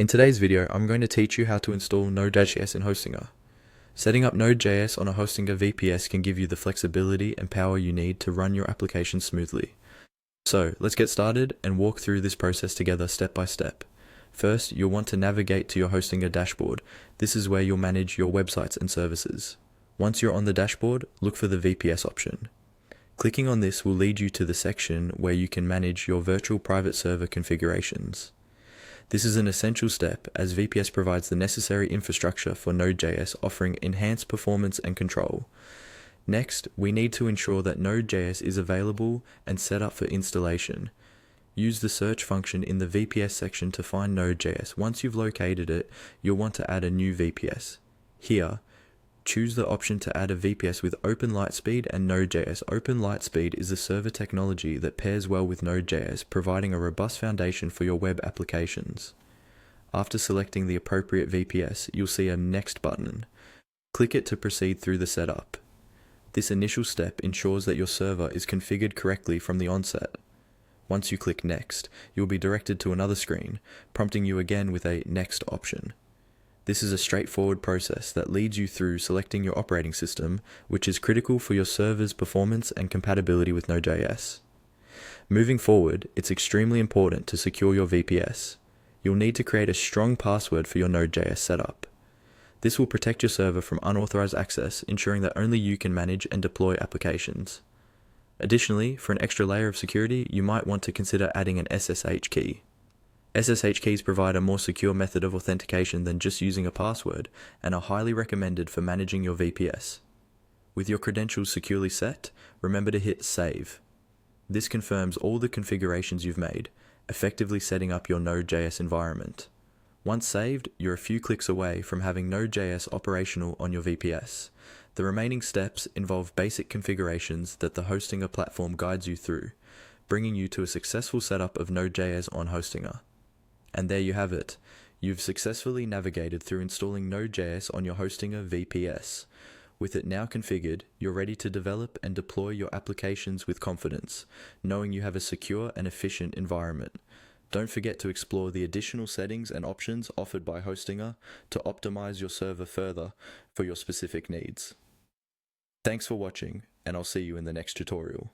In today's video, I'm going to teach you how to install Node.js in Hostinger. Setting up Node.js on a Hostinger VPS can give you the flexibility and power you need to run your application smoothly. So, let's get started and walk through this process together step by step. First, you'll want to navigate to your Hostinger dashboard. This is where you'll manage your websites and services. Once you're on the dashboard, look for the VPS option. Clicking on this will lead you to the section where you can manage your virtual private server configurations. This is an essential step as VPS provides the necessary infrastructure for Node.js, offering enhanced performance and control. Next, we need to ensure that Node.js is available and set up for installation. Use the search function in the VPS section to find Node.js. Once you've located it, you'll want to add a new VPS. Here, choose the option to add a VPS with Open Lightspeed and Node.js. Open Lightspeed is a server technology that pairs well with Node.js, providing a robust foundation for your web applications. After selecting the appropriate VPS, you'll see a Next button. Click it to proceed through the setup. This initial step ensures that your server is configured correctly from the onset. Once you click Next, you'll be directed to another screen, prompting you again with a Next option. This is a straightforward process that leads you through selecting your operating system, which is critical for your server's performance and compatibility with Node.js. Moving forward, it's extremely important to secure your VPS. You'll need to create a strong password for your Node.js setup. This will protect your server from unauthorized access, ensuring that only you can manage and deploy applications. Additionally, for an extra layer of security, you might want to consider adding an SSH key. SSH keys provide a more secure method of authentication than just using a password and are highly recommended for managing your VPS. With your credentials securely set, remember to hit Save. This confirms all the configurations you've made, effectively setting up your Node.js environment. Once saved, you're a few clicks away from having Node.js operational on your VPS. The remaining steps involve basic configurations that the Hostinger platform guides you through, bringing you to a successful setup of Node.js on Hostinger. And there you have it. You've successfully navigated through installing Node.js on your Hostinger VPS. With it now configured, you're ready to develop and deploy your applications with confidence, knowing you have a secure and efficient environment. Don't forget to explore the additional settings and options offered by Hostinger to optimize your server further for your specific needs. Thanks for watching, and I'll see you in the next tutorial.